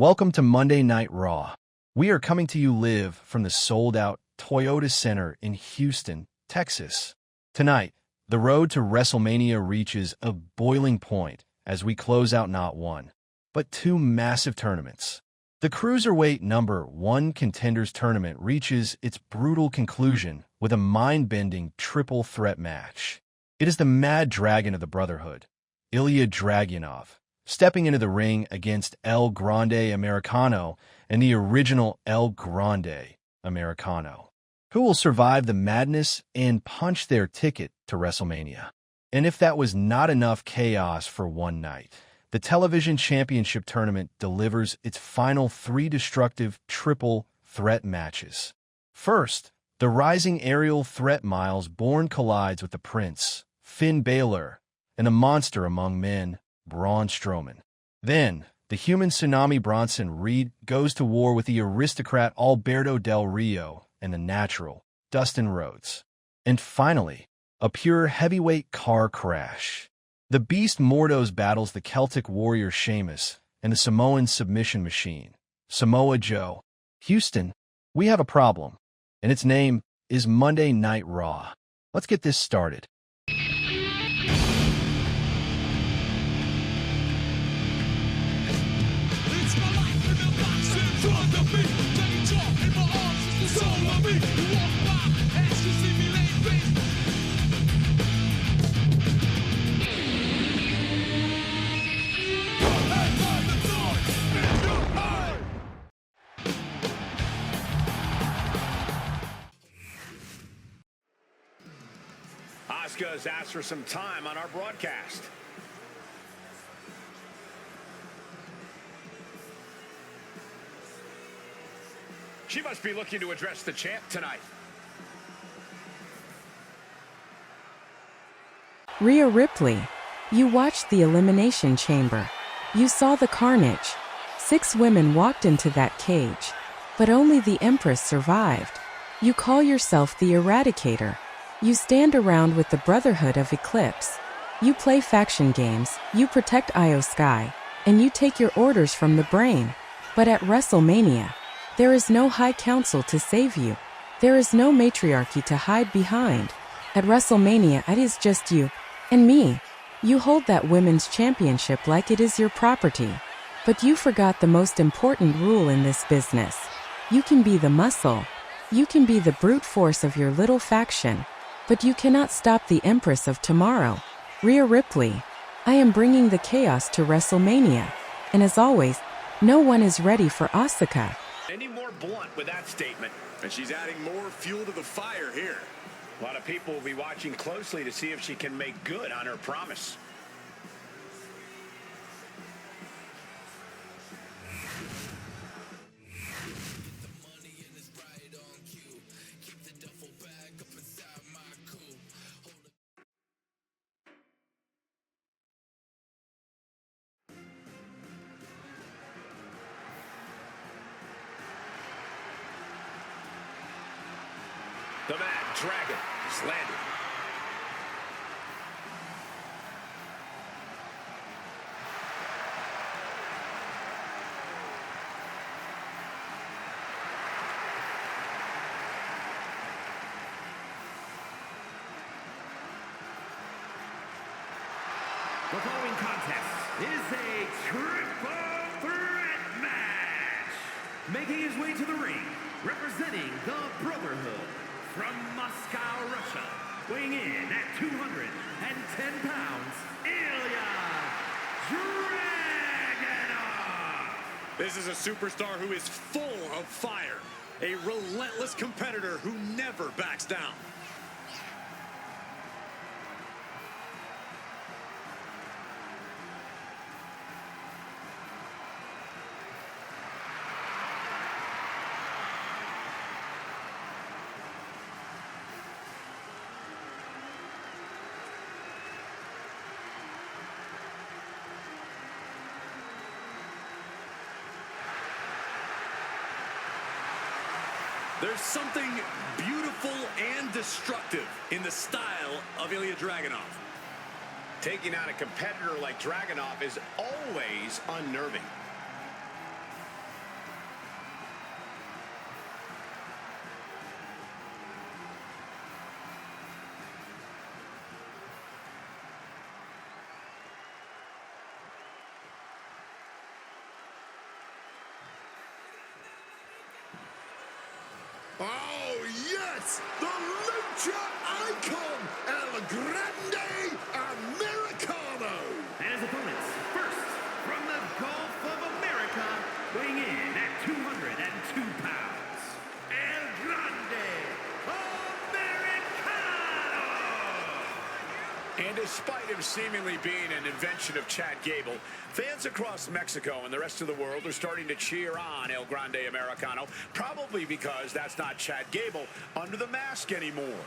Welcome to Monday Night Raw. We are coming to you live from the sold-out Toyota Center in Houston, Texas. Tonight, the road to WrestleMania reaches a boiling point as we close out not one, but two massive tournaments. The Cruiserweight number 1 Contenders Tournament reaches its brutal conclusion with a mind-bending triple threat match. It is the Mad Dragon of the Brotherhood, Ilya Dragunov, stepping into the ring against El Grande Americano and the original El Grande Americano, who will survive the madness and punch their ticket to WrestleMania. And if that was not enough chaos for one night, the Television Championship Tournament delivers its final 3 destructive triple threat matches. First, the rising aerial threat Miles Bourne collides with the Prince, Finn Balor, and a monster among men, Braun Strowman. Then, the human tsunami Bronson Reed goes to war with the aristocrat Alberto Del Rio and the natural Dustin Rhodes. And finally, a pure heavyweight car crash. The Beast Mordos battles the Celtic warrior Sheamus and the Samoan submission machine, Samoa Joe. Houston, we have a problem, and its name is Monday Night Raw. Let's get this started. Asuka's asked for some time on our broadcast. She must be looking to address the champ tonight. Rhea Ripley, you watched the Elimination Chamber. You saw the carnage. 6 women walked into that cage, but only the Empress survived. You call yourself the Eradicator. You stand around with the Brotherhood of Eclipse. You play faction games, you protect Io Sky, and you take your orders from the brain. But at WrestleMania, there is no High Council to save you. There is no matriarchy to hide behind. At WrestleMania, it is just you and me. You hold that women's championship like it is your property. But you forgot the most important rule in this business. You can be the muscle. You can be the brute force of your little faction. But you cannot stop the Empress of Tomorrow, Rhea Ripley. I am bringing the chaos to WrestleMania. And as always, no one is ready for Asuka. Any more blunt with that statement? And she's adding more fuel to the fire here. A lot of people will be watching closely to see if she can make good on her promise. The Mad Dragon is landing. The following contest is a triple threat match. Making his way to the ring, representing the Brotherhood, from Moscow, Russia, weighing in at 210 pounds, Ilya Dragunov. This is a superstar who is full of fire, a relentless competitor who never backs down. There's something beautiful and destructive in the style of Ilya Dragunov. Taking on a competitor like Dragunov is always unnerving. Oh, yes! The Lucha Icon, El Grande Americano! And his opponents, first, from the Gulf of America, weighing in at 202 pounds, El Grande Americano! And despite him seemingly being an invention of Chad Gable, fans across Mexico and the rest of the world are starting to cheer on El Grande Americano, probably because that's not Chad Gable under the mask anymore.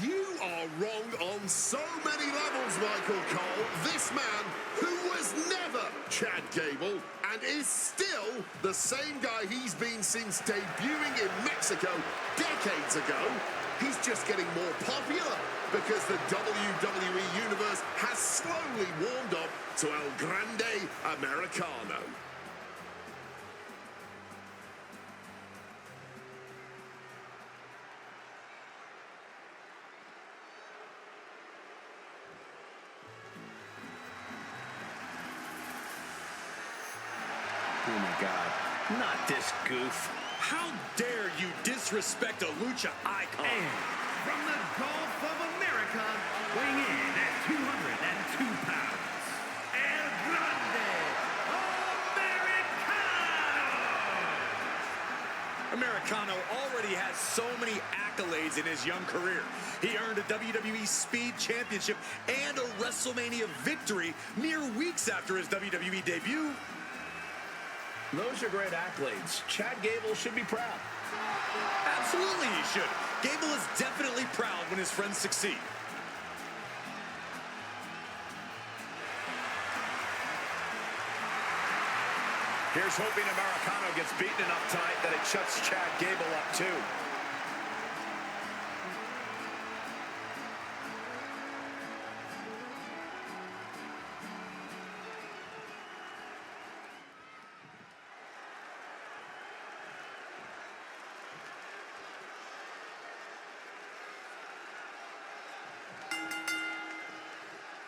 You are wrong on so many levels, Michael Cole. This man, who was never Chad Gable and is still the same guy he's been since debuting in Mexico decades ago, he's just getting more popular because the WWE Universe has slowly warmed up to El Grande Americano. Oh my God, not this goof. How dare you disrespect a lucha icon? And from the Gulf of America, weighing in at 202 pounds, El Grande Americano! Americano already has so many accolades in his young career. He earned a WWE Speed Championship and a WrestleMania victory mere weeks after his WWE debut. Those are great accolades. Chad Gable should be proud. Absolutely he should. Gable is definitely proud when his friends succeed. Here's hoping Americano gets beaten enough tonight that it shuts Chad Gable up too.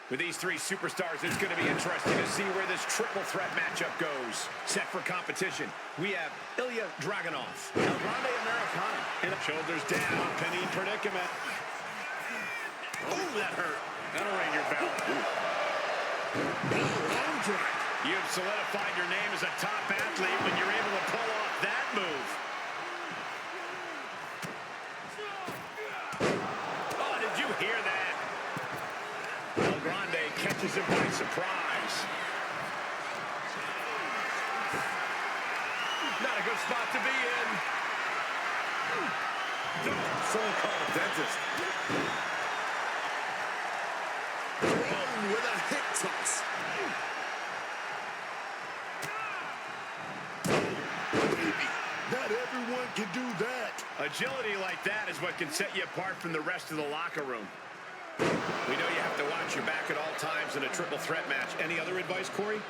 With these three superstars, it's going to be interesting to see where this triple threat matchup goes. Set for competition, we have Ilya Dragunov, El Grande Americano, and shoulders down, pinning predicament. Oh, that hurt. That'll ring your bell. You've solidified your name as a top athlete when you're able to pull off that move. Oh, did you hear that? El Grande catches him by surprise. Not a good spot to be in. So-called dentist. Thrown with a hip toss. Baby, not everyone can do that. Agility like that is what can set you apart from the rest of the locker room. We know you have to watch your back at all times in a triple threat match. Any other advice, Corey?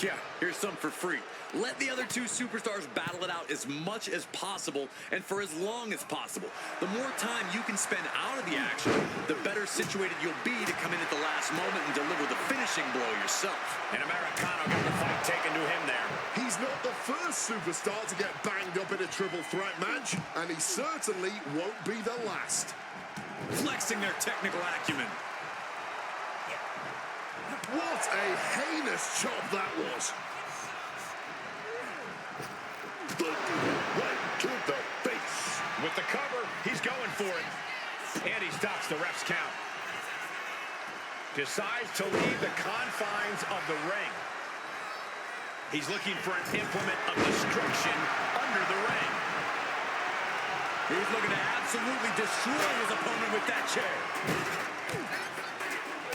Yeah, here's some for free. Let the other two superstars battle it out as much as possible and for as long as possible. The more time you can spend out of the action, the better situated you'll be to come in at the last moment and deliver the finishing blow yourself. And Americano got the fight taken to him there. He's not the first superstar to get banged up in a triple threat match, and he certainly won't be the last. Flexing their technical acumen. What a heinous chop that was. Right to the face. With the cover, he's going for it. And he stops the ref's count. Decides to leave the confines of the ring. He's looking for an implement of destruction under the ring. He's looking to absolutely destroy his opponent with that chair.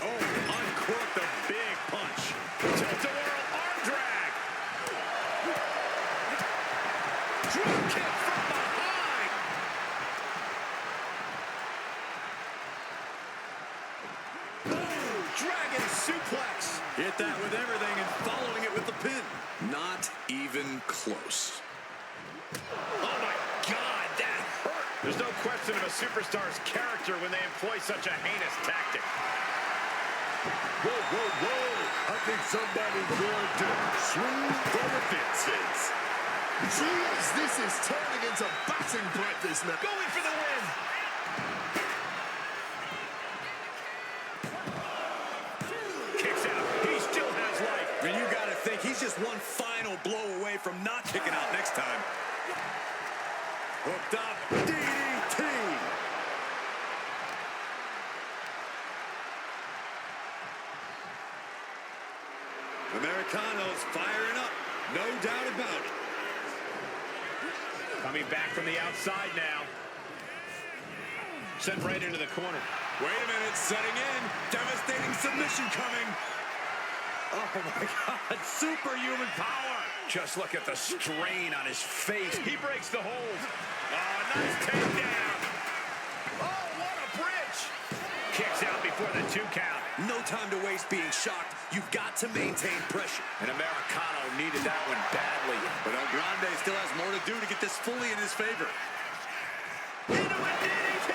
Oh, uncorked a big punch. Tilt-a-whirl arm drag. Drop kick from behind. Boom, dragon suplex. Hit that with everything and following it with the pin. Not even close. Oh my God, that hurt. There's no question of a superstar's character when they employ such a heinous tactic. Whoa, whoa, whoa. I think somebody's going to swing for the fences. Jeez, this is turning into batting practice now. Going for the win. Kicks out. He still has life. And you got to think he's just one final blow away from not kicking out next time. Hooked up. DDT. Americano's firing up. No doubt about it. Coming back from the outside now. Sent right into the corner. Wait a minute, setting in. Devastating submission coming. Oh my God, superhuman power. Just look at the strain on his face. He breaks the hold. Oh, nice takedown. Oh, what a bridge. Kicks out before the 2 count. No time to waste being shocked. You've got to maintain pressure. And Americano needed that one badly. But El Grande still has more to do to get this fully in his favor. Into a DDT.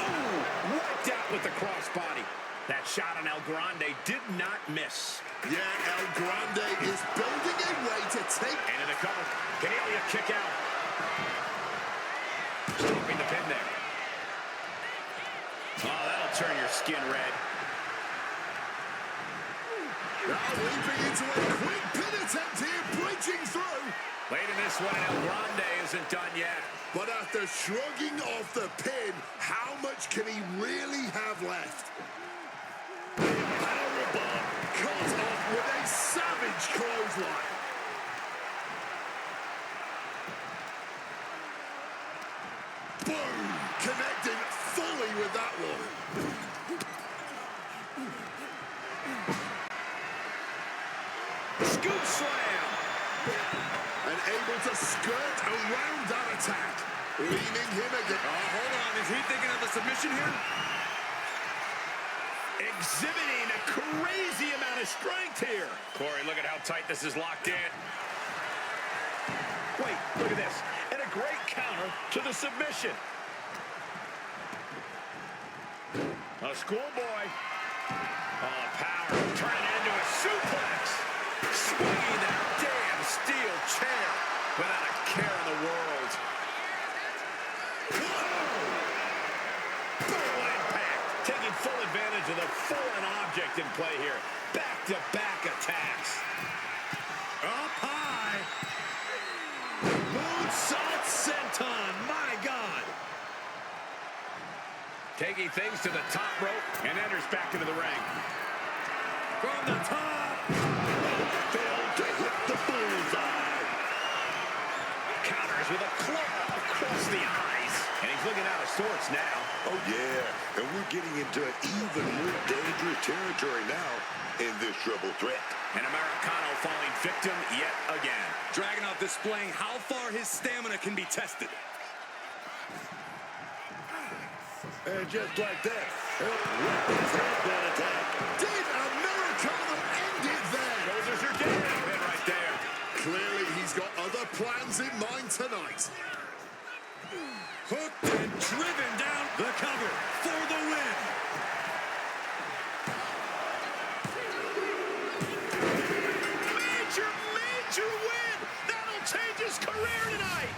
Oh, wiped out with the crossbody. That shot on El Grande did not miss. Yeah, El Grande is building a way to take... And in the cover, Canellia kick out. Stopping the pin there. Oh, that'll turn your skin red. Now leaping into a quick pin attempt here, breaching through. Late in this one, El Grande isn't done yet. But after shrugging off the pin, how much can he really have left? Powerbomb cut off with a savage clothesline. Boom! Connecting fully with that one. Scoop slam. And able to skirt around that attack. Leaning him again. Oh, hold on. Is he thinking of a submission here? Exhibiting a crazy amount of strength here. Corey, look at how tight this is locked in. Wait, look at this. And a great counter to the submission. A schoolboy. Oh, power. Turning it into a suplex. Swinging that damn steel chair without a care in the world. Full impact. Taking full advantage of the foreign object in play here. Back-to-back attacks. Up high. Moonsault senton. My God. Taking things to the top rope and enters back into the ring. From the top. Failed to hit the bullseye. Counters with a claw across the eyes. And he's looking out of sorts now. Oh, yeah, and we're getting into an even more dangerous territory now in this triple threat. And Americano falling victim yet again. Dragunov displaying how far his stamina can be tested. And just like that, weapons have that attack. Did Americano end it there? Shoulders are down. Pin right there. Clearly, he's got other plans in mind tonight. Hooked and driven down the cover for the win. Major win. That'll change his career tonight.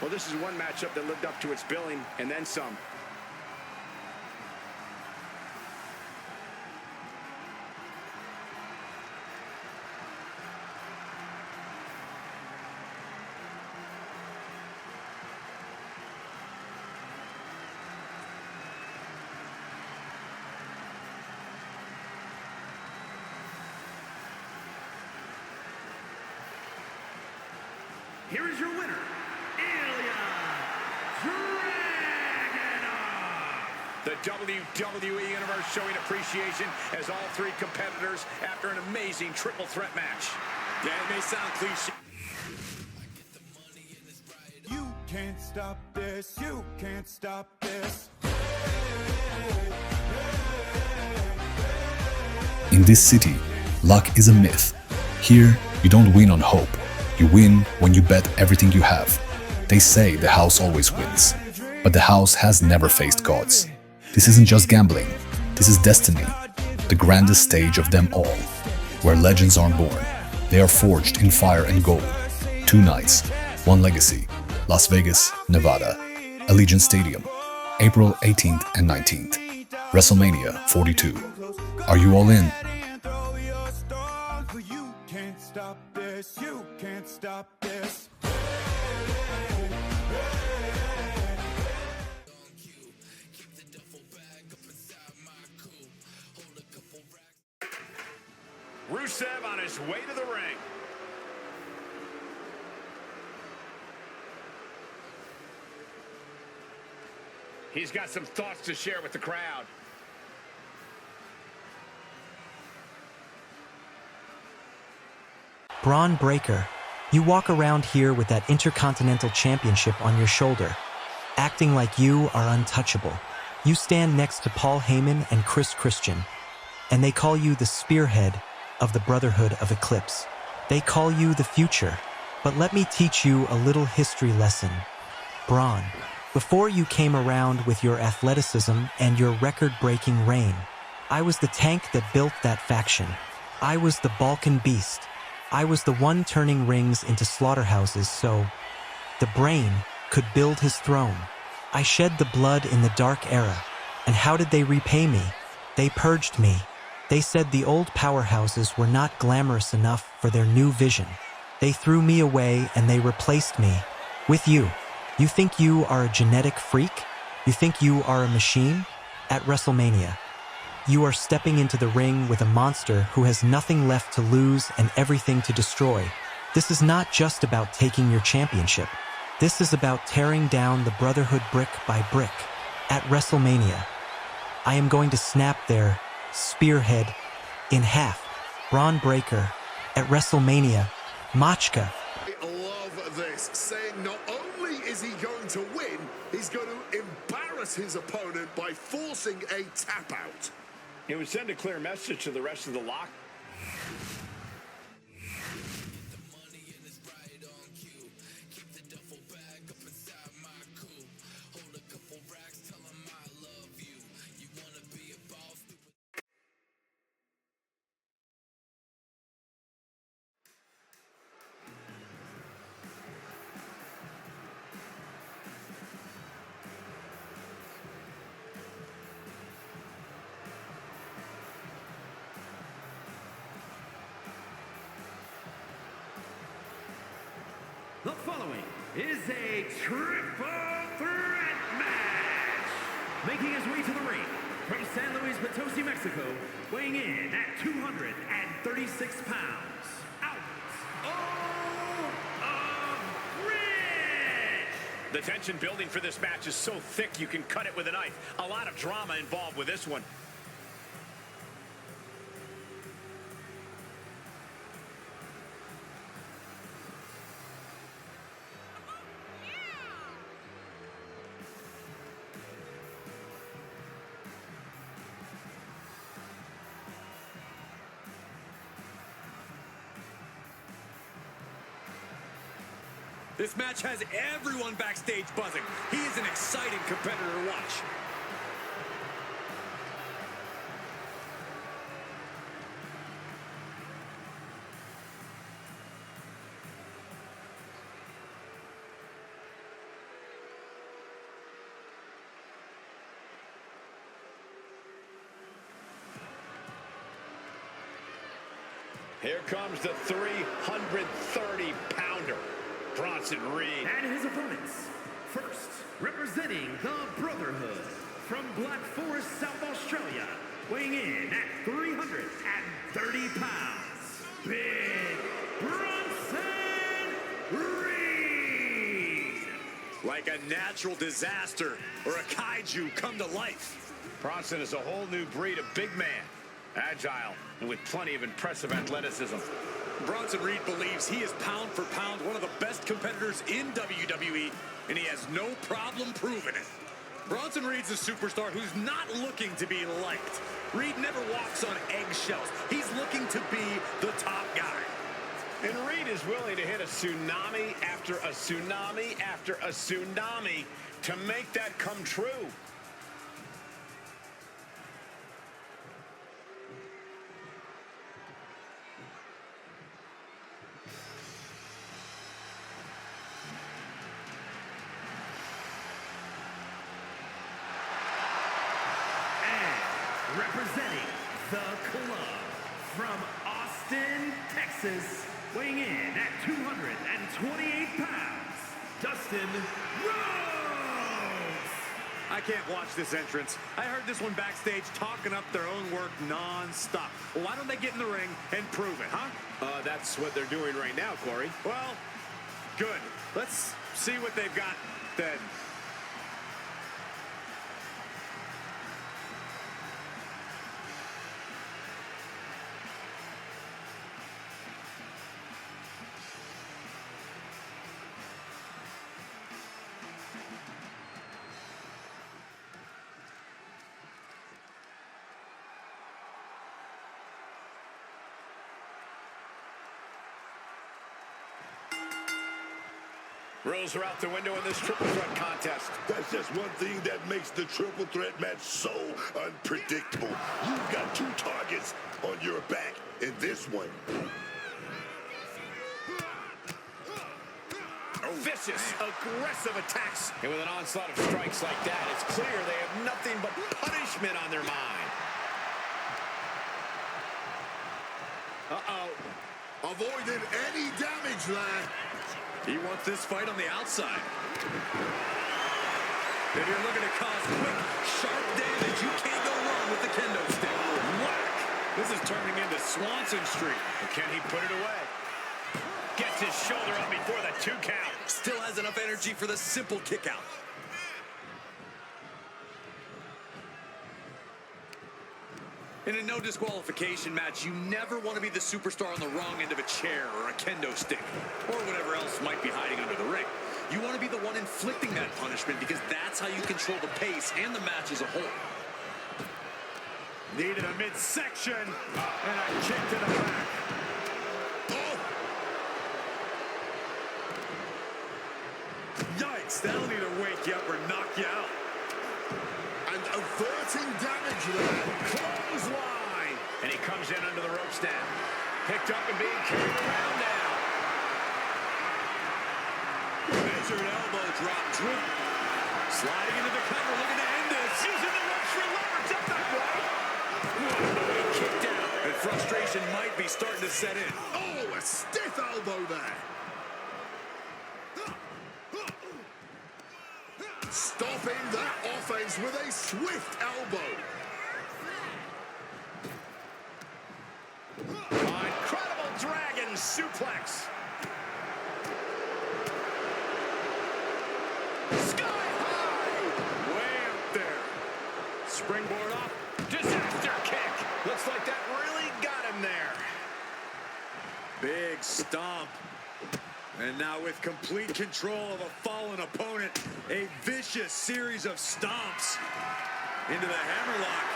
Well, this is one matchup that lived up to its billing and then some. Here is your winner, Ilya Dragunov. The WWE Universe showing appreciation as all three competitors after an amazing triple threat match. Yeah, it may sound cliche. You can't stop this, you can't stop this. In this city, luck is a myth. Here, you don't win on hope. You win when you bet everything you have. They say the house always wins. But the house has never faced gods. This isn't just gambling. This is destiny. The grandest stage of them all. where legends are born. They are forged in fire and gold. 2 nights, 1 legacy. Las Vegas, Nevada. Allegiant Stadium, April 18th and 19th. WrestleMania 42. Are you all in? You can't stop this, you can't stop this. Rusev on his way to the ring. He's got some thoughts to share with the crowd. Braun Breaker, you walk around here with that Intercontinental Championship on your shoulder, acting like you are untouchable. You stand next to Paul Heyman and Chris Christian, and they call you the spearhead of the Brotherhood of Eclipse. They call you the future. But let me teach you a little history lesson. Braun, before you came around with your athleticism and your record-breaking reign, I was the tank that built that faction. I was the Balkan Beast. I was the one turning rings into slaughterhouses so the brain could build his throne. I shed the blood in the dark era. And how did they repay me? They purged me. They said the old powerhouses were not glamorous enough for their new vision. They threw me away and they replaced me with you. You think you are a genetic freak? You think you are a machine? At WrestleMania, you are stepping into the ring with a monster who has nothing left to lose and everything to destroy. This is not just about taking your championship. This is about tearing down the Brotherhood brick by brick. At WrestleMania, I am going to snap their spearhead in half. Braun Breaker at WrestleMania, Machka. I love this, saying not only is he going to win, he's going to embarrass his opponent by forcing a tap out. It would send a clear message to the rest of the lock. The following is a triple threat match. Making his way to the ring from San Luis Potosi, Mexico, weighing in at 236 pounds, out of Ridge. The tension building for this match is so thick you can cut it with a knife. A lot of drama involved with this one. This match has everyone backstage buzzing. He is an exciting competitor to watch. Here comes the 330-pounder. Bronson Reed. And his opponents. First, representing the Brotherhood from Black Forest, South Australia, weighing in at 330 pounds, Big Bronson Reed. Like a natural disaster or a kaiju come to life. Bronson is a whole new breed of big man. Agile and with plenty of impressive athleticism. Bronson Reed believes he is pound for pound one of the best competitors in WWE, and he has no problem proving it. Bronson Reed's a superstar who's not looking to be liked. Reed never walks on eggshells. He's looking to be the top guy. And Reed is willing to hit a tsunami after a tsunami after a tsunami to make that come true. representing the club from Austin, Texas, weighing in at 228 pounds, Dustin Rhodes. I can't watch this entrance. I heard this one backstage talking up their own work non-stop. Well, why don't they get in the ring and prove it, huh? That's what they're doing right now, Corey. Well, good. Let's see what they've got then. Rules are out the window in this triple threat contest. That's just one thing that makes the triple threat match so unpredictable. You've got two targets on your back in this one. Vicious, aggressive attacks. And with an onslaught of strikes like that, it's clear they have nothing but punishment on their mind. Uh-oh. Avoided any damage there. He wants this fight on the outside. If you're looking to cause quick, sharp damage, you can't go wrong with the kendo stick. Whack! This is turning into Swanson Street. But can he put it away? Gets his shoulder up before the 2 count. Still has enough energy for the simple kick out. In a no disqualification match, you never want to be the superstar on the wrong end of a chair or a kendo stick, or whatever else might be hiding under the ring. You want to be the one inflicting that punishment because that's how you control the pace and the match as a whole. Needed a midsection and a kick to the back. Oh! Yikes, that'll either wake you up or knock you out. And averting damage there. Clothesline. And he comes in under the ropes now. Picked up and being carried around now. Measured elbow drop, Drew. Sliding into the cover, looking to end this. Using the ropes for leverage up that way. Kicked out. And frustration might be starting to set in. Oh, a stiff elbow there. Stopping that offense with a swift elbow. Incredible dragon suplex. Sky high. Way up there. Springboard up. Disaster kick. Looks like that really got him there. Big stomp. And now with complete control of a fallen opponent, a vicious series of stomps into the hammerlock.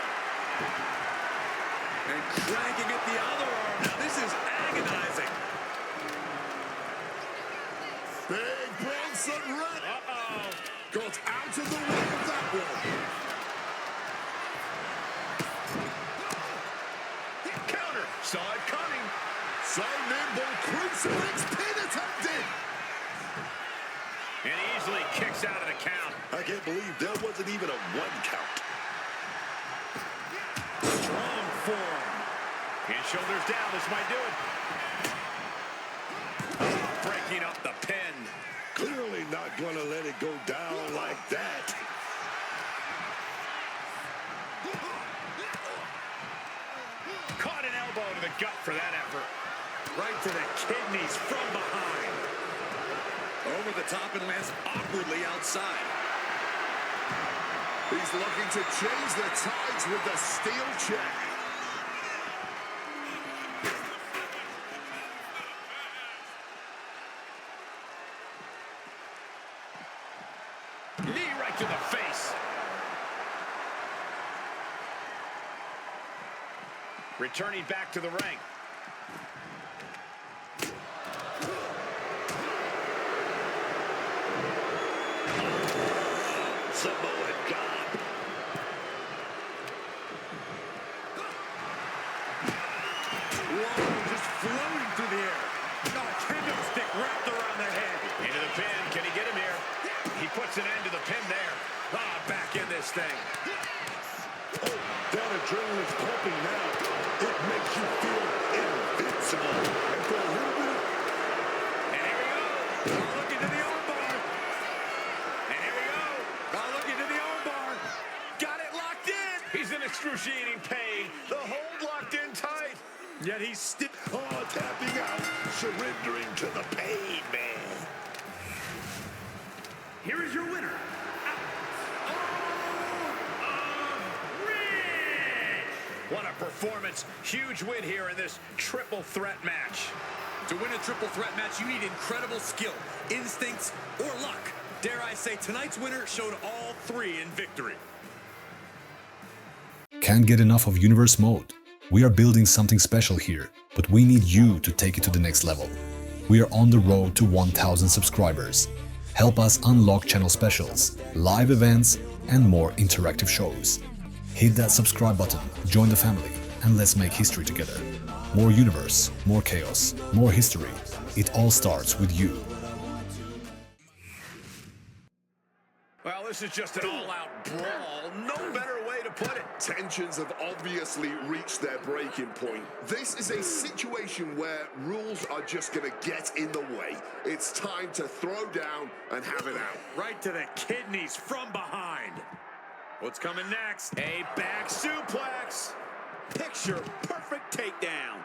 And cranking at the other arm. Now this is agonizing. Big Bronson Red. Got out of the way of that one. Counter. Saw it coming. So nimble, crucifix pin attempted. And he easily kicks out of the count. I can't believe there wasn't even a 1 count. Strong form. And shoulders down. This might do it. Breaking up the pin. Clearly not going to let it go down like that. Caught an elbow to the gut for that effort. Right to the kidneys from behind. Over the top and lands awkwardly outside. He's looking to change the tides with the steel chair. Knee right to the face. Returning back to the ring. Samoan God. Whoa, just floating through the air. Got a kendo stick wrapped around the head. Into the pin. Can he get him here? He puts an end to the pin there. Back in this thing. Oh, down adrenaline's pumping now. It makes you feel invincible. And for a little bit of... And here we go. Looking to the armbar. And here we go. Looking to the armbar. Got it locked in. He's in excruciating pain. The hold locked in tight. Yet he's still... Oh, tapping out. Surrendering to the pain, man. Here is your winner. What a performance. Huge win here in this triple threat match. To win a triple threat match, you need incredible skill, instincts, or luck. Dare I say, tonight's winner showed all three in victory. Can't get enough of Universe Mode? We are building something special here, but we need you to take it to the next level. We are on the road to 1,000 subscribers. Help us unlock channel specials, live events, and more interactive shows. Hit that subscribe button, join the family, and let's make history together. More universe, more chaos, more history. It all starts with you. Well, this is just an all-out brawl. No better way to put it. Tensions have obviously reached their breaking point. This is a situation where rules are just going to get in the way. It's time to throw down and have it out. Right to the kidneys from behind. What's coming next? A back suplex. Picture perfect takedown.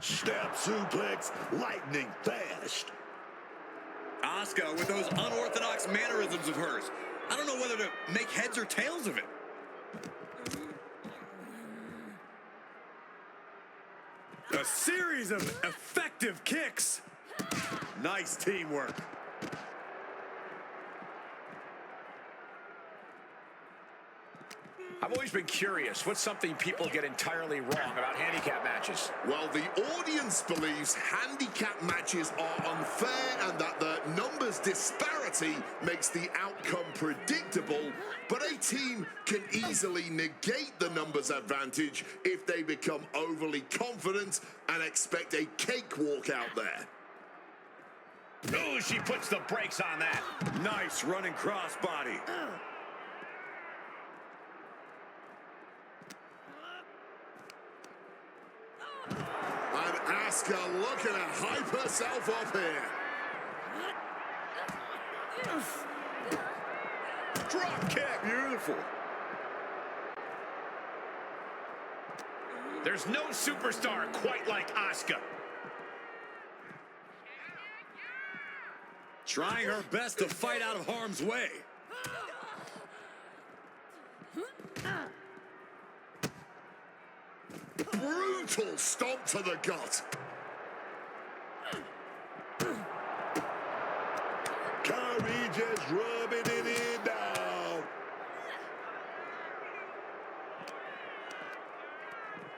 Snap suplex, lightning fast. Asuka with those unorthodox mannerisms of hers. I don't know whether to make heads or tails of it. A series of effective kicks. Nice teamwork. I've always been curious, what's something people get entirely wrong about handicap matches? Well, the audience believes handicap matches are unfair and that the numbers disparity makes the outcome predictable, but a team can easily negate the numbers advantage if they become overly confident and expect a cakewalk out there. Oh, she puts the brakes on that. Nice running crossbody. And Asuka looking to hype herself up here. Drop kick. Beautiful. There's no superstar quite like Asuka. Trying her best to fight out of harm's way. Brutal stomp to the gut. Kyrie just rubbing it in now.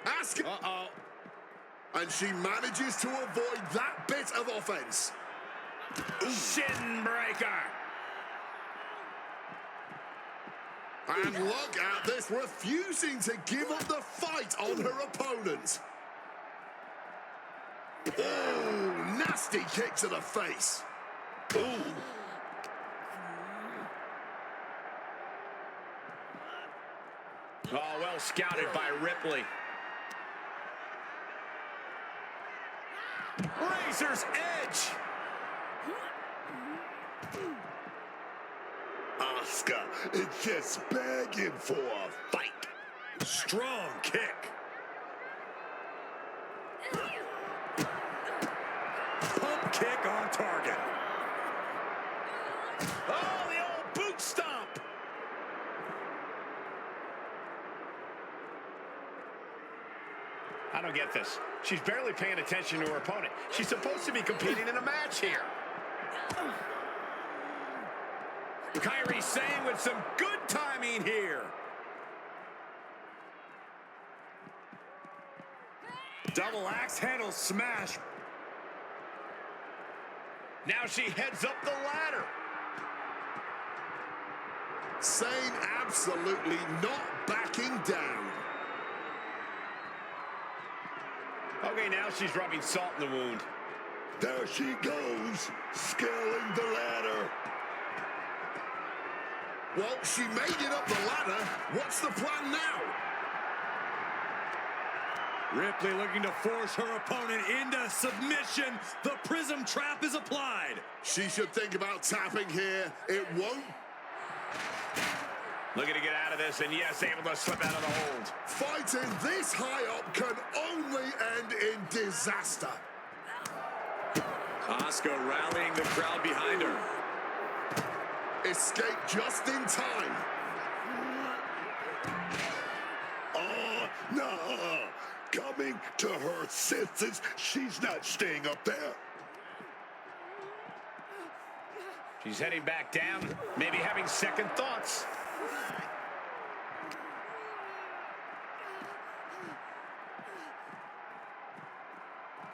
Asuka. Uh-oh. And she manages to avoid that bit of offense. Shin breaker. And look at this, refusing to give up the fight on her opponent. Oh, nasty kick to the face. Ooh. Oh, well scouted by Ripley. Razor's edge. Asuka is just begging for a fight. Strong kick. Pump kick on target. Oh, the old boot stomp. I don't get this. She's barely paying attention to her opponent. She's supposed to be competing in a match here. Kyrie Sane with some good timing here. Double axe handle smash. Now she heads up the ladder. Sane absolutely not backing down. Okay, now she's rubbing salt in the wound. There she goes, scaling the ladder. Well, she made it up the ladder. What's the plan now? Ripley looking to force her opponent into submission. The prism trap is applied. She should think about tapping here. It won't. Looking to get out of this, and yes, able to slip out of the hold. Fighting this high up can only end in disaster. Asuka rallying the crowd behind her. Escape just in time. Oh, no. Coming to her senses. She's not staying up there. She's heading back down, maybe having second thoughts.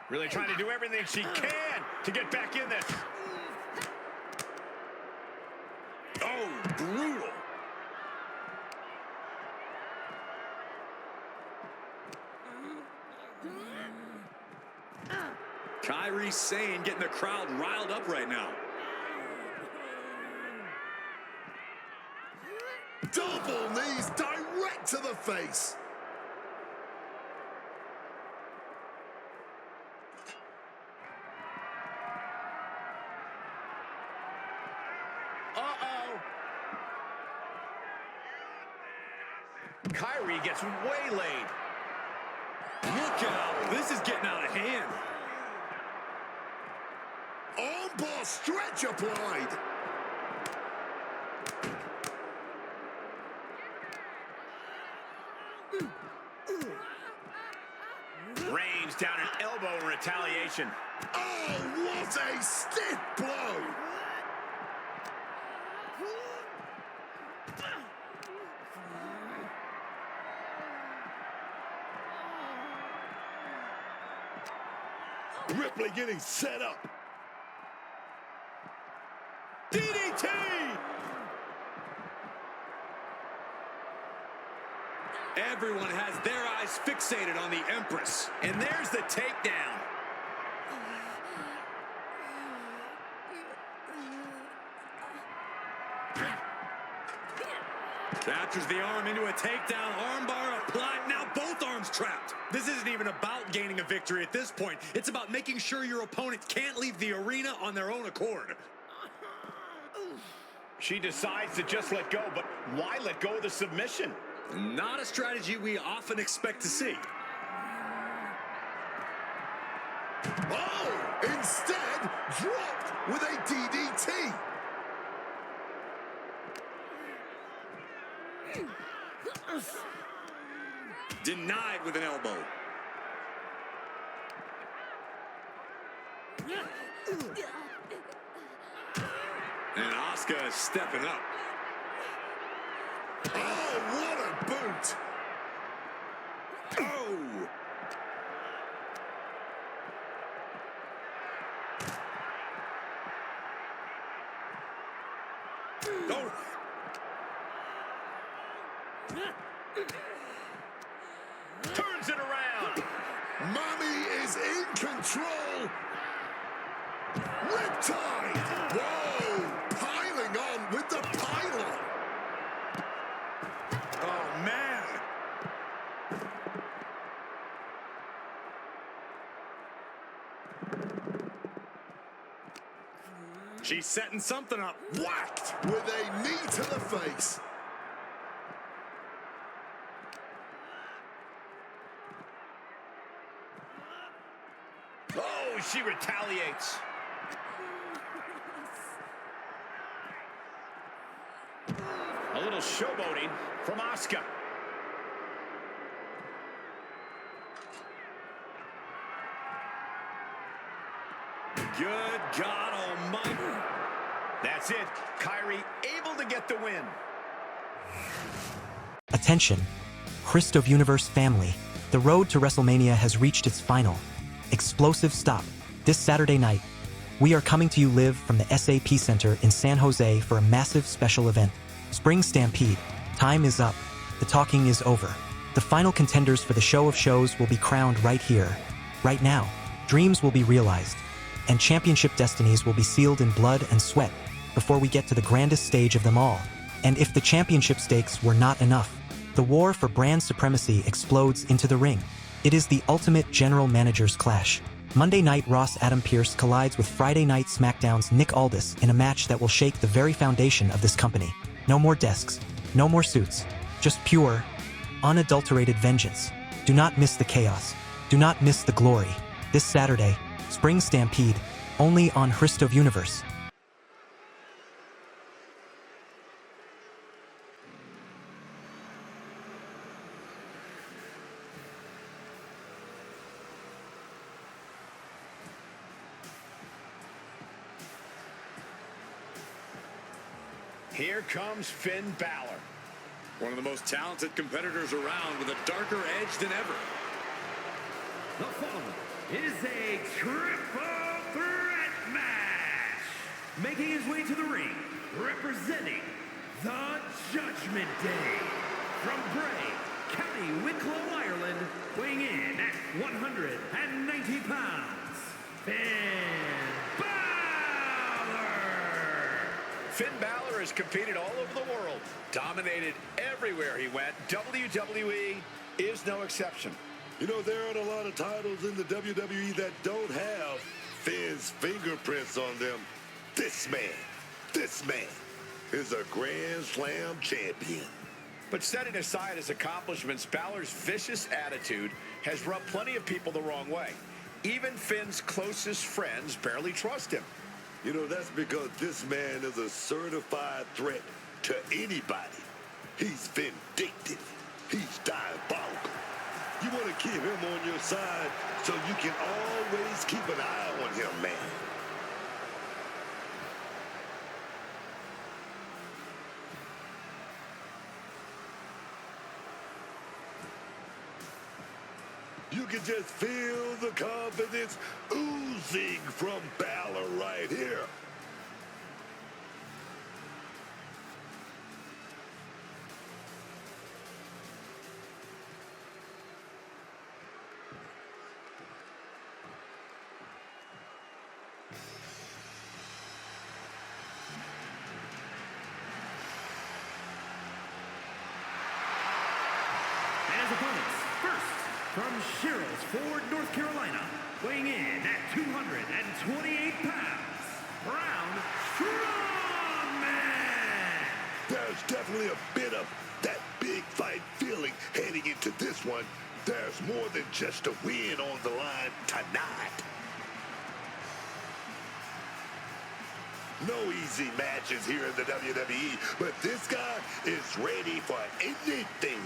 Really trying to do everything she can to get back in this. Oh, brutal. Kairi Sane getting the crowd riled up right now. Double knees direct to the face. Uh-oh. Kairi gets waylaid. Look out. This is getting out of hand. Armbar stretch applied. Range down an elbow in retaliation. Oh, what a stiff blow. Ripley getting set up. DDT! Everyone has their eyes fixated on the Empress. And there's the takedown. Captures the arm into a takedown. Armbar applied. Now both arms trapped. This isn't even about gaining a victory at this point. It's about making sure your opponent can't leave the arena on their own accord. She decides to just let go, but why let go of the submission? Not a strategy we often expect to see. Oh, instead, dropped with a DDT. Denied with an elbow. And Asuka is stepping up. Oh, what a boot. Oh! Oh! Turns it around. Mommy is in control. Riptide. Whoa, piling on with the pylon. Oh, man! She's setting something up. Whacked with a knee to the face. Oh, she retaliates. A little showboating from Asuka. Good God Almighty. That's it. Kairi able to get the win. Attention, HristovUniverse family. The road to WrestleMania has reached its final, explosive stop. This Saturday night, we are coming to you live from the SAP Center in San Jose for a massive special event. Spring Stampede. Time is up. The talking is over. The final contenders for the show of shows will be crowned right here, right now. Dreams will be realized, and championship destinies will be sealed in blood and sweat before we get to the grandest stage of them all, And if the championship stakes were not enough, the war for brand supremacy explodes into the ring. It is the ultimate general managers clash. Monday Night Raw's Adam Pearce collides with Friday Night SmackDown's Nick Aldis in a match that will shake the very foundation of this company. No more desks, no more suits, just pure, unadulterated vengeance. Do not miss the chaos. Do not miss the glory. This Saturday, Spring Stampede, only on HristovUniverse. Here comes Finn Balor. One of the most talented competitors around with a darker edge than ever. The following is a triple threat match. Making his way to the ring, representing the Judgment Day. From Bray, County Wicklow, Ireland, weighing in at 190 pounds, Finn Balor. Finn Balor has competed all over the world, dominated everywhere he went. WWE is no exception. You know, there aren't a lot of titles in the WWE that don't have Finn's fingerprints on them. This man is a Grand Slam champion. But setting aside his accomplishments, Balor's vicious attitude has rubbed plenty of people the wrong way. Even Finn's closest friends barely trust him. You know, that's because this man is a certified threat to anybody. He's vindictive. He's diabolical. You want to keep him on your side so you can always keep an eye on him, man. You can just feel the confidence oozing from Balor right here. And his opponents, first, from Sherrills Ford, North Carolina, weighing in at 228 pounds, Braun Strowman. There's definitely a bit of that big fight feeling heading into this one. There's more than just a win on the line tonight. No easy matches here in the WWE, but this guy is ready for anything.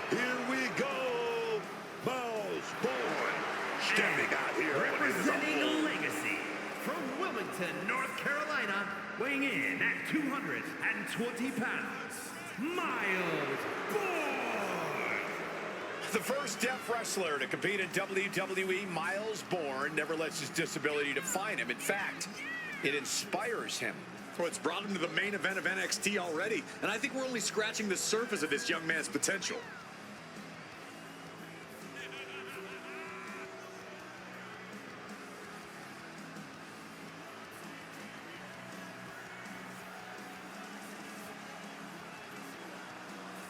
Here we go, Miles Bourne, stepping out here on his Representing own. Legacy, from Wilmington, North Carolina, weighing in at 220 pounds, Miles Bourne. The first deaf wrestler to compete in WWE, Miles Bourne, never lets his disability define him. In fact, it inspires him. Well, it's brought him to the main event of NXT already, and I think we're only scratching the surface of this young man's potential.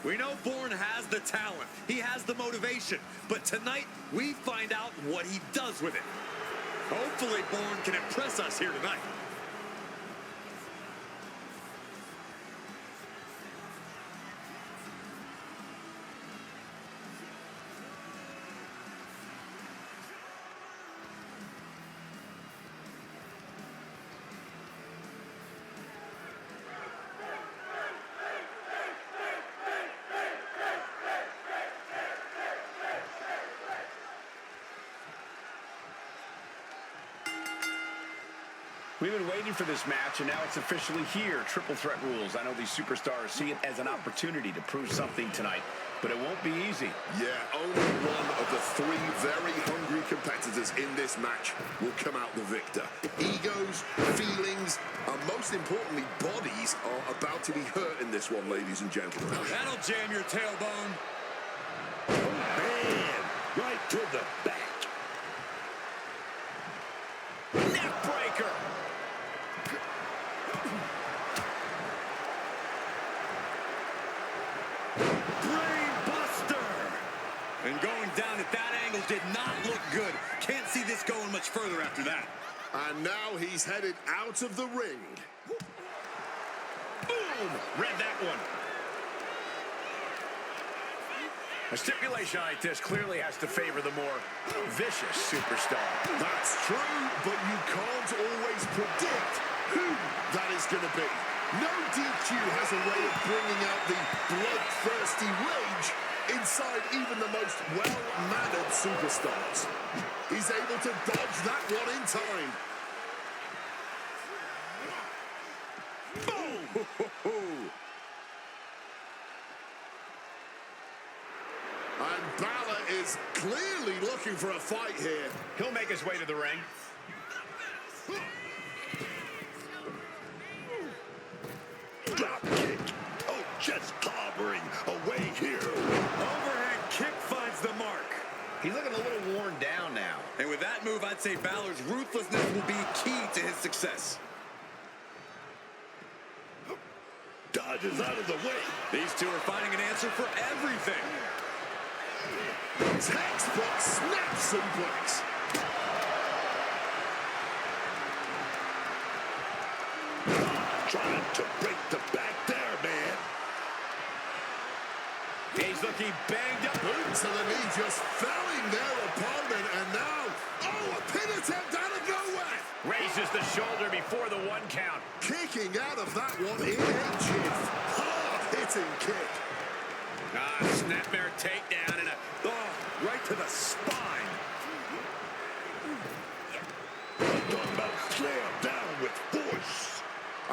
We know Bourne has the talent. He has the motivation. But tonight, we find out what he does with it. Hopefully, Bourne can impress us here tonight. We've been waiting for this match, and now it's officially here. Triple threat rules. I know these superstars see it as an opportunity to prove something tonight, but it won't be easy. Yeah, only one of the three very hungry competitors in this match will come out the victor. Egos, feelings, and most importantly, bodies are about to be hurt in this one, ladies and gentlemen. That'll jam your tailbone. Man, right to the back. Neck breaker. Brain buster. And going down at that angle did not look good. Can't see this going much further after that. And now he's headed out of the ring. Boom! Read that one. A stipulation like this clearly has to favor the more vicious superstar. That's true, but you can't always predict who that is going to be. No DQ has a way of bringing out the bloodthirsty rage inside even the most well-mannered superstars. He's able to dodge that one in time. Boom! And Balor is clearly looking for a fight here. He'll make his way to the ring. Drop kick. Oh, just clobbering away here. Overhead kick finds the mark. He's looking a little worn down now. And with that move, I'd say Balor's ruthlessness will be key to his success. Dodges out of the way. These two are finding an answer for everything. Textbook snap suplex. Trying to break the back there, man. He's looking banged up. Boot to the knee, just felling their opponent, and now, oh, a pin attempt out of nowhere. Raises the shoulder before the 1 count. Kicking out of that one in a jiff. Hard-hitting kick. Snapmare takedown and Right to the spine. Talking about slam down with force.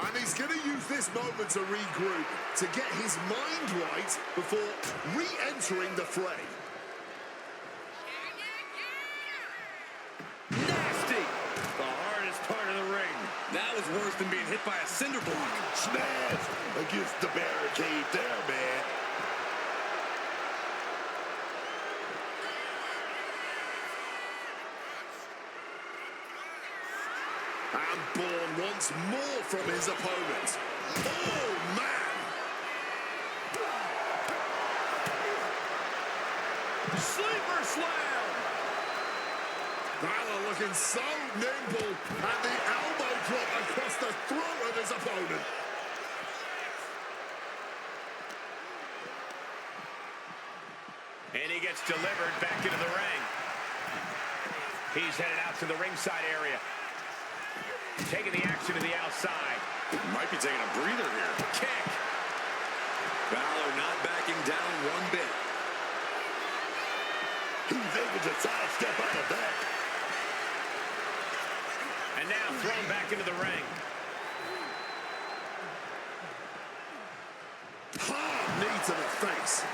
And he's going to use this moment to regroup, to get his mind right before re-entering the fray. nasty. The hardest part of the ring. That was worse than being hit by a cinder block. Smash against the barricade there, man. And Bourne wants more from his opponent. Oh, man! Sleeper slam! Balor looking so nimble, and the elbow drop across the throat of his opponent. And he gets delivered back into the ring. He's headed out to the ringside area. Taking the action to the outside. Might be taking a breather here. Kick. Balor not backing down one bit. He's able to sidestep out of that. And now thrown back into the ring. Hard knee to the face.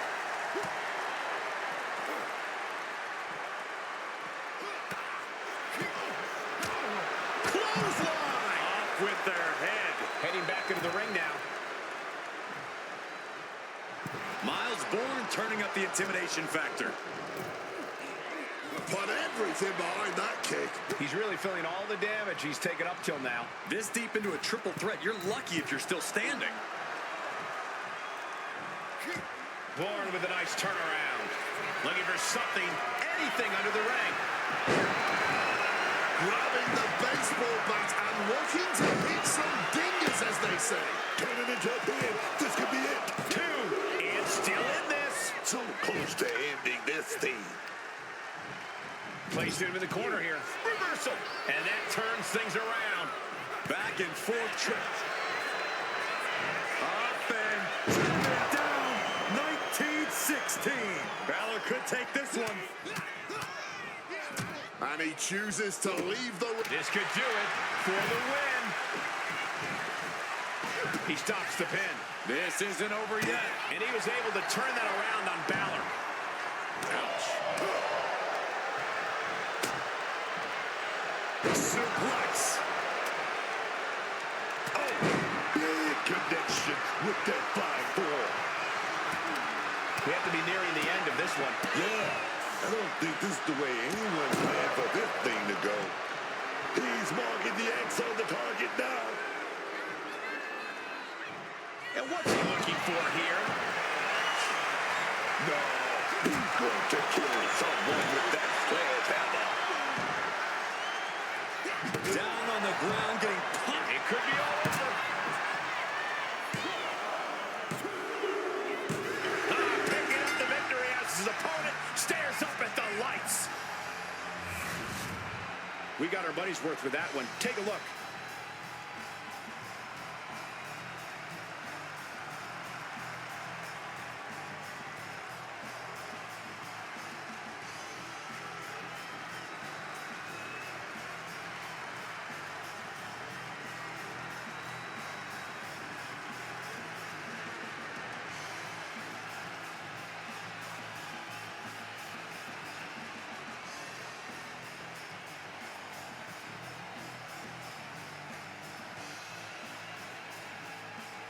Clothesline! Off with their head. Heading back into the ring now. Miles Bourne turning up the intimidation factor. Put everything behind that kick. He's really feeling all the damage he's taken up till now. This deep into a triple threat, you're lucky if you're still standing. Bourne with a nice turnaround. Looking for something, anything under the ring. Grabbing the baseball bat and looking to hit some dingers, as they say. Turning into a pin. This could be it. 2. And still in this. So close to ending this thing. Placed him in the corner here. Reversal. And that turns things around. Back and forth trip. Up and down. 1916. Balor could take this one. And he chooses to leave the... This could do it for the win. He stops the pin. This isn't over yet. And he was able to turn that around on Balor. Ouch. Suplex. Oh, big connection with that 5-4. We have to be nearing the end of this one. Yeah, I don't think this is the way anyone planned for this thing to go. He's marking the X on the target now. And what's he looking for here? No, he's going to kill someone with that sledgehammer. Down on the ground, getting pumped. It could be all over. Picking up the victory as his opponent stares up at the lights. We got our money's worth with that one. Take a look.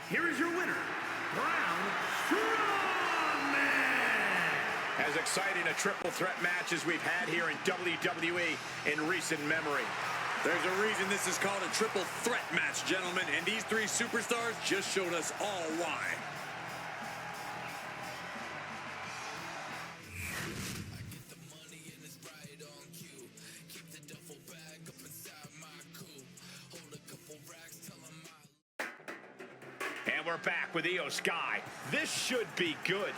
Here is your winner, Braun Strowman. As exciting a triple threat match as we've had here in WWE in recent memory. There's a reason this is called a triple threat match, gentlemen, and these three superstars just showed us all why. And we're back with Io Sky. This should be good.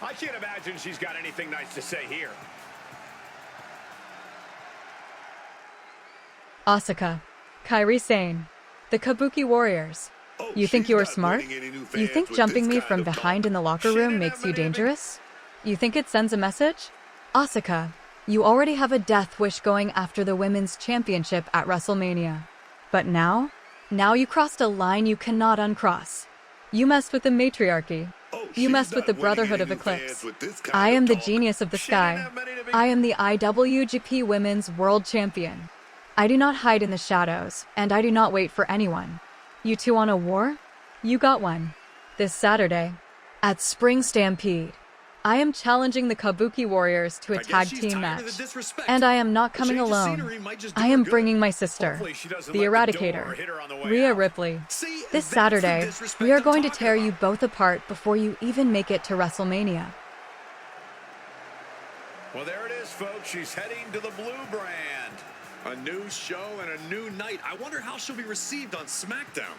I can't imagine she's got anything nice to say here. Asuka, Kairi Sane, the Kabuki Warriors. Oh, You think she's you are not smart? winning any new You fans think with jumping this me kind from of behind talk. in the locker She room didn't makes have you anything- dangerous? You think it sends a message? Asuka, you already have a death wish going after the Women's Championship at WrestleMania. But now you crossed a line you cannot uncross. You messed with the matriarchy. Oh, You she's messed with not the winning Brotherhood any of new fans Eclipse. with this kind I of am the talk. genius of the She didn't sky. have many to be- I am the IWGP Women's World Champion. I do not hide in the shadows, and I do not wait for anyone. You two want a war? You got one. This Saturday, at Spring Stampede, I am challenging the Kabuki Warriors to a I guess tag she's team tired of match. the disrespect. And I am not A coming change of alone. scenery might just do I her am good. bringing my sister, Hopefully she doesn't the let the door Eradicator, hit her on the way Rhea out. Ripley. See, This that's the Saturday, disrespect we are I'm going to talking tear about. you both apart before you even make it to WrestleMania. Well, there it is, folks. She's heading to the blue brand. A new show and a new night. I wonder how she'll be received on SmackDown.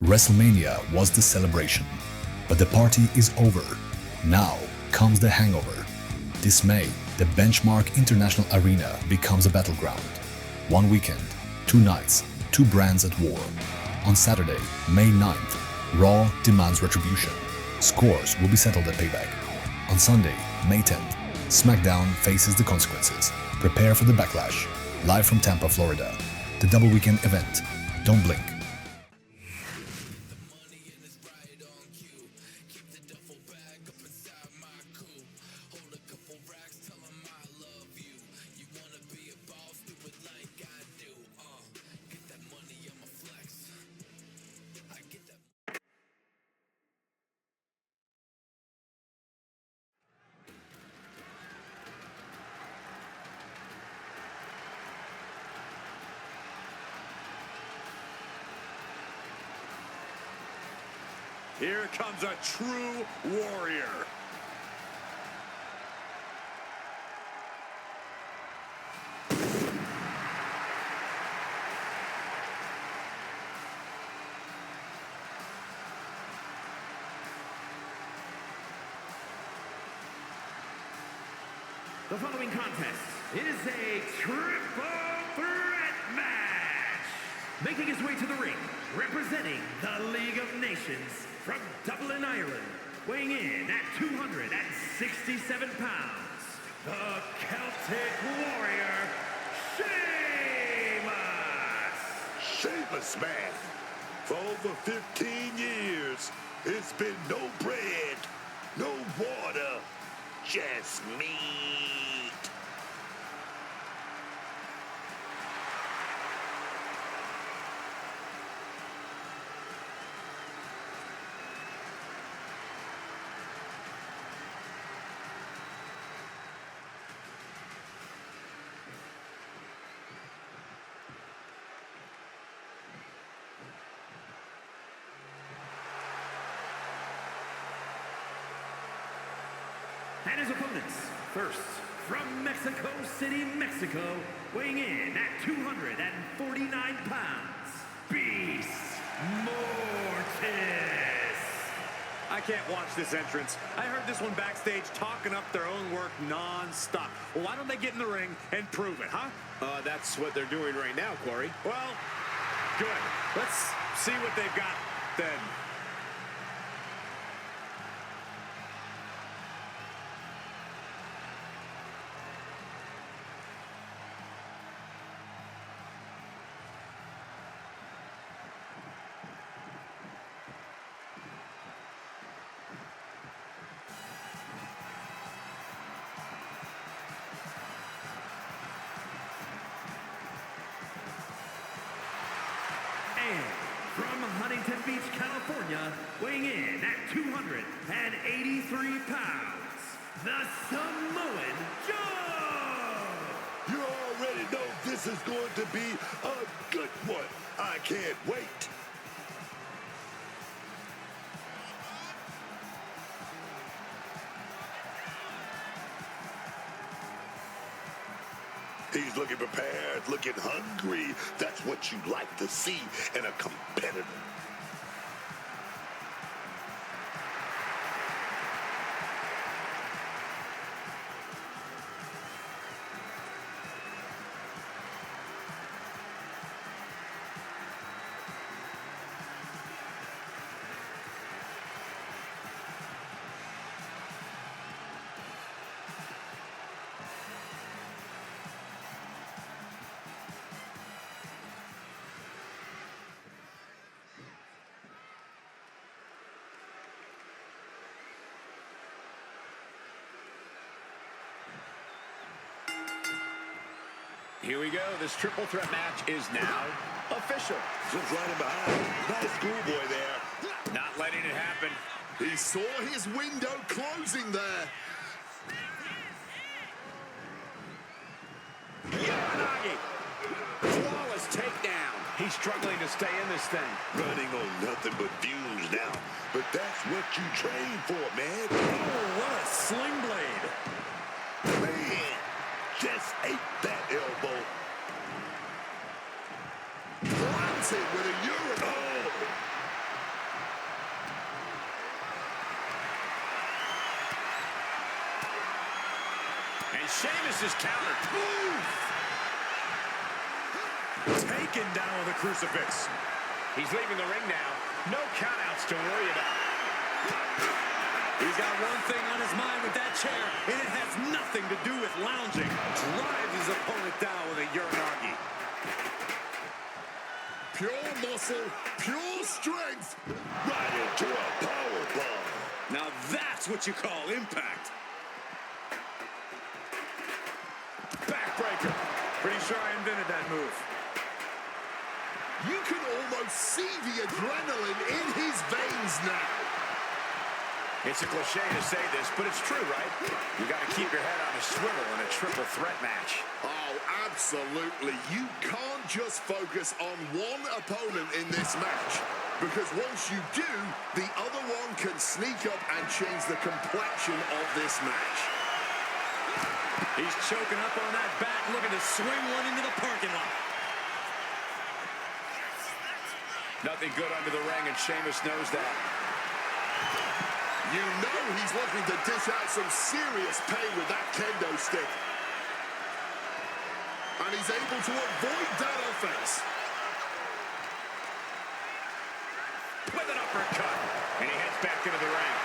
WrestleMania was the celebration, but the party is over. Now comes the hangover. This May, the Benchmark International Arena becomes a battleground. One weekend, 2 nights, 2 brands at war. On Saturday, May 9th, Raw demands retribution. Scores will be settled at Payback. On Sunday, May 10th, SmackDown faces the consequences. Prepare for the backlash. Live from Tampa, Florida. The double weekend event. Don't blink. Here comes a true warrior. The following contest is a triple threat match Making his way to the ring, representing the League of Nations from Dublin, Ireland, weighing in at 267 pounds, the Celtic Warrior, Sheamus, man. For over 15 years, it's been no bread, no water, just meat. And his opponents, first, from Mexico City, Mexico, weighing in at 249 pounds, Beast Mortis. I can't watch this entrance. I heard this one backstage talking up their own work non-stop. Well, why don't they get in the ring and prove it, huh? That's what they're doing right now, Corey. Well, good. Let's see what they've got then. And from Huntington Beach, California, weighing in at 283 pounds, the Samoan Joe! You already know this is going to be a good one. I can't wait. He's looking prepared, looking hungry. That's what you like to see in a competitor. Here we go. This triple threat match is now official. Just right in behind. Nice schoolboy there. Not letting it happen. He saw his window closing there. Uranagi. Flawless takedown. He's struggling to stay in this thing. Running on nothing but fumes now. But that's what you train for, man. Oh, what a sling blade. Man, just ate that elbow. Planted with a urinal. And Sheamus is countered. Taken down with a crucifix. He's leaving the ring now. No countouts to worry about. He's got one thing on his mind with that chair, and it has nothing to do with lounging. Drives his opponent down with a uranagi. Pure muscle, pure strength. Right into a power bomb. Now that's what you call impact. Backbreaker. Pretty sure I invented that move. You can almost see the adrenaline in his veins now. It's a cliche to say this, but it's true, right? You got to keep your head on a swivel in a triple threat match. Oh, absolutely. You can't just focus on one opponent in this match. Because once you do, the other one can sneak up and change the complexion of this match. He's choking up on that bat, looking to swing one into the parking lot. Nothing good under the ring, and Sheamus knows that. You know he's looking to dish out some serious pain with that kendo stick. And he's able to avoid that offense. back into the ring.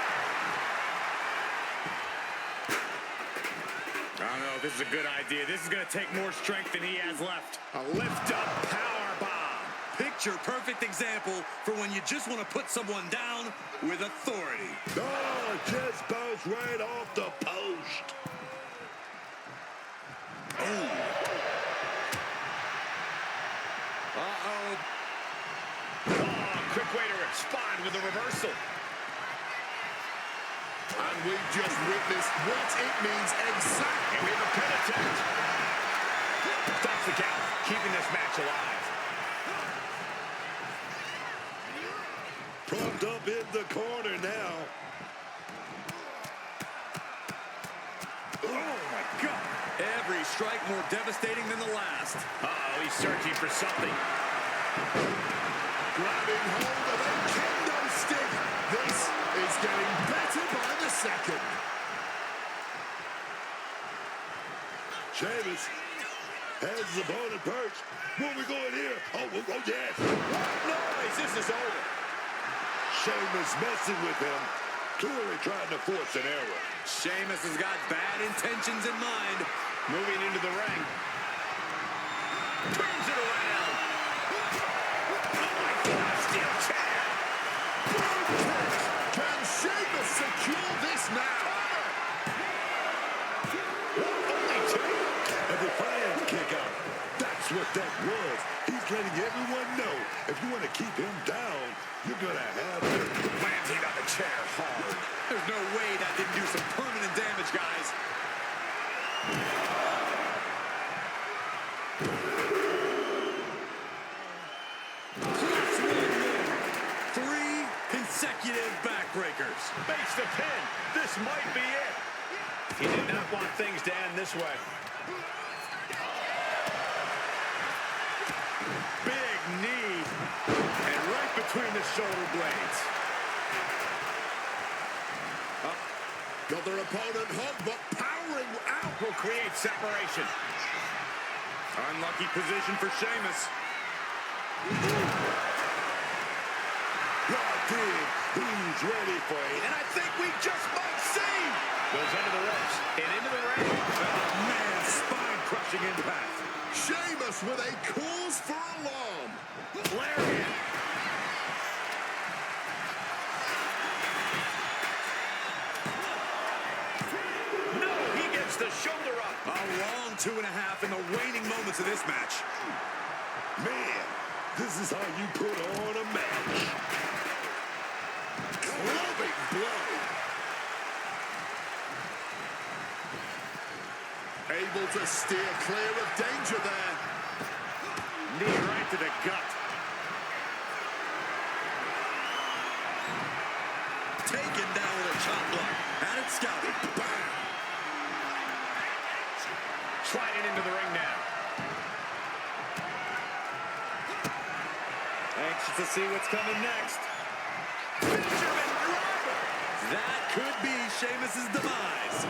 I don't know if this is a good idea. This is going to take more strength than he has left. A lift-up power bomb. Picture-perfect example for when you just want to put someone down with authority. Oh, just bounced right off the post. Oh. Uh-oh. Oh, quick way to respond with a reversal. And we've just witnessed what it means exactly. And we have a pin attempt. Stops the count, keeping this match alive. Propped up in the corner now. Oh, my God. Every strike more devastating than the last. Uh-oh, he's searching for something. Grabbing hold of a kendo stick. This is getting better by the second. Sheamus has his opponent perched. Where we going here? Oh, yes. What noise? This is over. Sheamus messing with him. Clearly trying to force an error. Sheamus has got bad intentions in mind. Moving into the ring. Turns it around. Oh, my God, steel chair. Can Sheamus secure this now? Only two. And the fans kick out. That's what that was. He's letting everyone know if you want to keep him down, you're going to have to. Landing on the chair hard. There's no way that didn't do some permanent damage, guys. Plus one more. 3 consecutive backbreakers. Makes the pin. This might be it. He did not want things to end this way. Big knee. And right between the shoulder blades. Got their opponent hot, but powering out. Will create separation. Unlucky position for Sheamus. Locked in. He's ready for it. And I think we just might see. Goes under the ropes and into the ring. Oh, man, spine-crushing impact. Sheamus with a cause for alarm. Lariat. No, he gets the shoulder up. A long 2.5 in the waning moments of this match. Man, this is how you put on a match. Clubbing blow. Able to steer clear of danger there. Knee right to the gut. Taken down with a chop block. Had it scouted. Bang! Sliding into the ring now. Anxious to see what's coming next. Fisherman driver. That could be Sheamus's demise.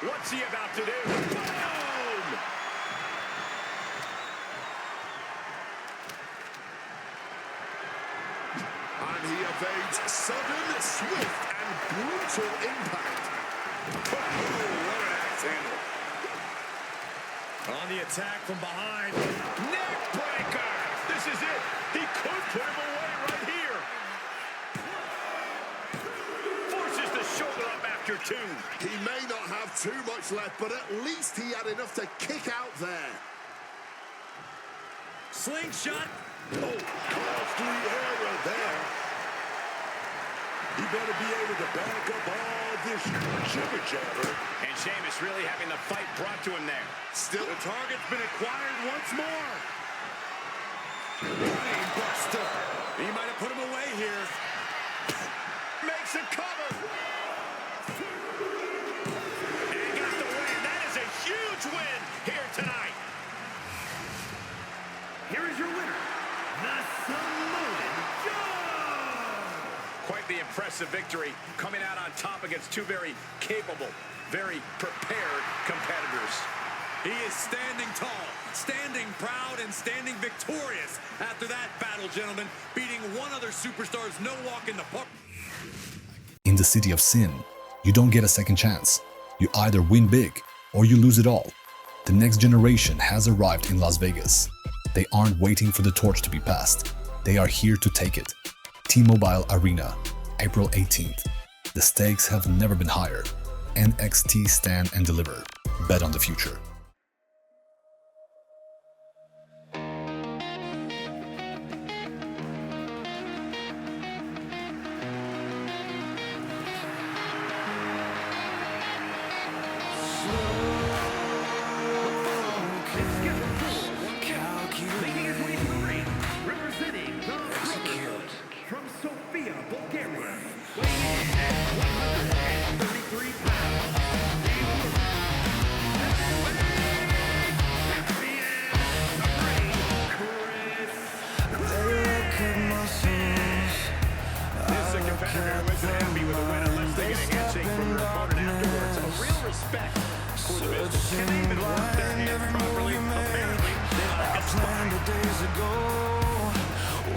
What's he about to do? Boom! And he evades sudden, swift, and brutal impact. Oh, what an axe handle. On the attack from behind. Neck breaker. This is it. He could put him away right here. Forces the shoulder up after 2. He may not have too much left, but at least he had enough to kick out there. Slingshot. Oh, costly error there. He better be able to back up all this jibber-jabber. And Sheamus really having the fight brought to him there. Still, The target's been acquired once more. Brain buster. He might have put him away here. Makes a cover. And got the win. That is a huge win here tonight. Here is your winner, the Samoan Joe! Quite the impressive victory, coming out on top against two very capable, very prepared competitors. He is standing tall, standing proud, and standing victorious after that battle, gentlemen, beating one other superstar's no walk in the park. In the city of sin, you don't get a second chance. You either win big or you lose it all. The next generation has arrived in Las Vegas. They aren't waiting for the torch to be passed. They are here to take it. T-Mobile Arena, April 18th. The stakes have never been higher. NXT stand and deliver. Bet on the future.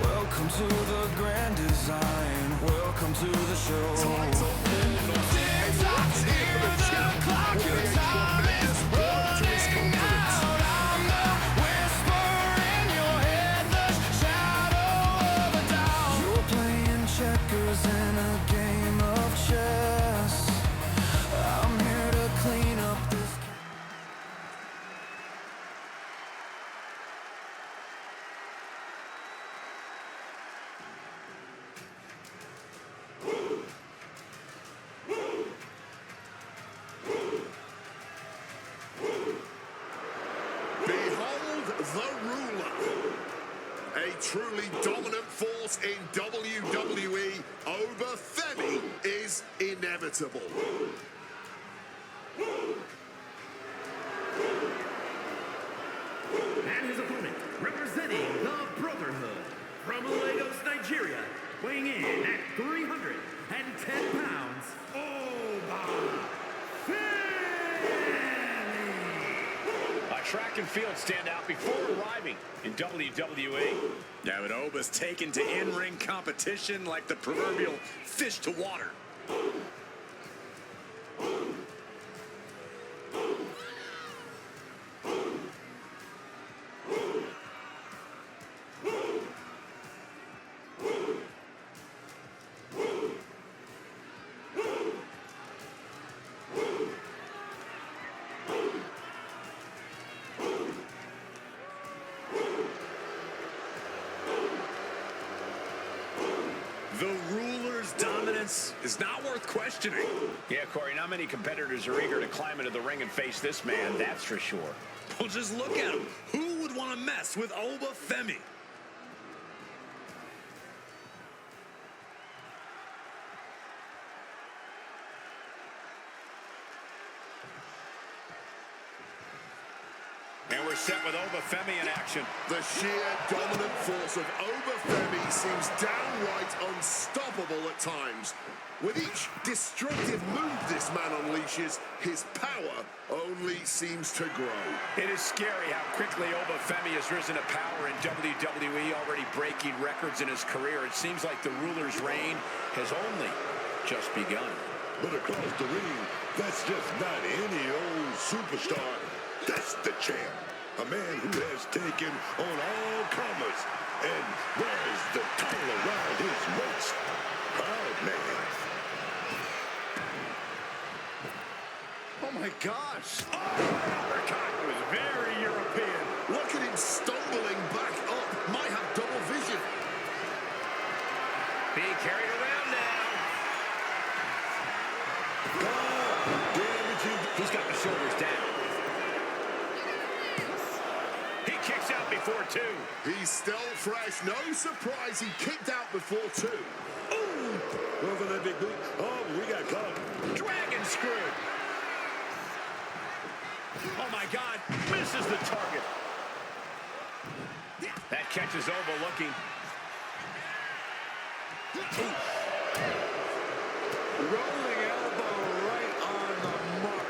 Welcome to the grand design. Welcome to the show. You're playing checkers in a game of chess. I'm here to clean up this. The ruler, a truly dominant force in WWE, Obafemi is inevitable. And his opponent, representing the Brotherhood, from Lagos, Nigeria, weighing in at 310 pounds, Obafemi. Track and field standout before arriving in WWE. Yeah, but Oba's taken to in-ring competition like the proverbial fish to water. The ruler's dominance is not worth questioning. Yeah, Corey, not many competitors are eager to climb into the ring and face this man, that's for sure. Well, just look at him. Who would want to mess with Obafemi? And we're set with Obafemi in action. The sheer dominant force of Obafemi seems downright unstoppable at times. With each destructive move this man unleashes, his power only seems to grow. It is scary how quickly Obafemi has risen to power in WWE, already breaking records in his career. It seems like the ruler's reign has only just begun. But across the ring, that's just not any old superstar. That's the champ. A man who has taken on all comers and wears the title around his waist. Proud man. Oh my gosh! Oh, uppercut was very European. Look at him stumbling back up. Might have double vision. Being carried around now. He's got the shoulders down. He kicks out before two. He's still fresh. No surprise he kicked out before two. Ooh! Over that big boot. Oh, we got caught. Dragon screw. Oh my God, misses the target. That catches Oba looking. Rolling elbow right on the mark.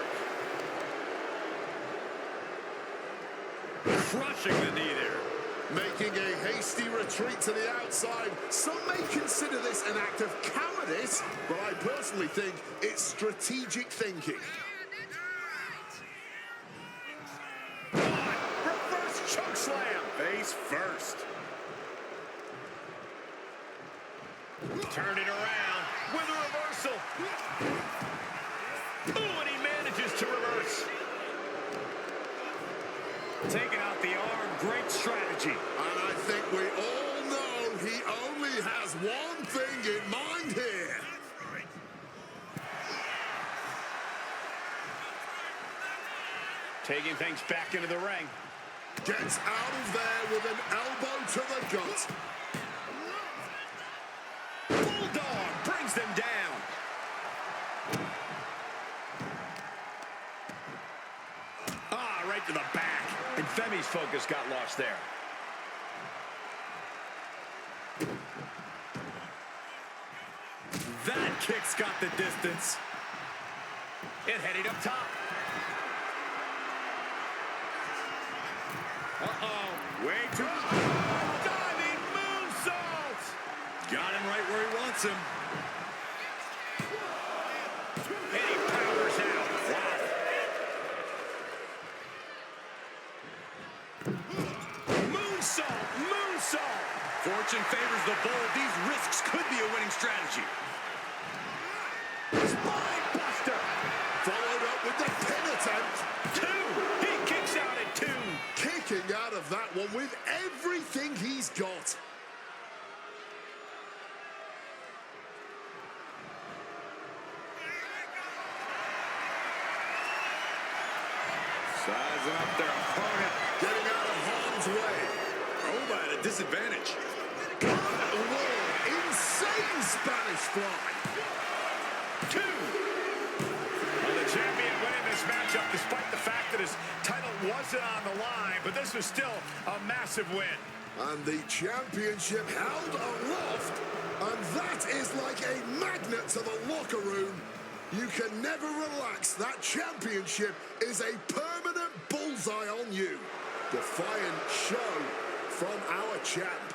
retreat to the outside. Some may consider this an act of cowardice, but I personally think it's strategic thinking. Reverse choke slam. Face first. Turn it around with a reversal. Ooh, and he manages to reverse. Taking out the arm, great strategy. And I think we all know he only has one thing in mind here. Taking things back into the ring. Gets out of there with an elbow to the gut. Bulldog brings them down. Ah, right to the back. And Femi's focus got lost there. That kick's got the distance. And heading up top. Uh-oh. Way too... Diving moonsault! Got him right where he wants him. And he powers out. Wow. Moonsault! Moonsault! Fortune favors the bold. These risks could be a winning strategy. Spine buster! Followed up with the pin attempt. 2! He kicks out at 2! Kicking out of that one with everything he's got. Sizing up their opponent. Getting out of harm's way. Home at a disadvantage. Whoa, insane Spanish fly. 2! Well, the champion winning this matchup despite the fact that his title wasn't on the line, but this was still a massive win. And the championship held aloft, and that is like a magnet to the locker room. You can never relax. That championship is a permanent bullseye on you. Defiant show from our champ.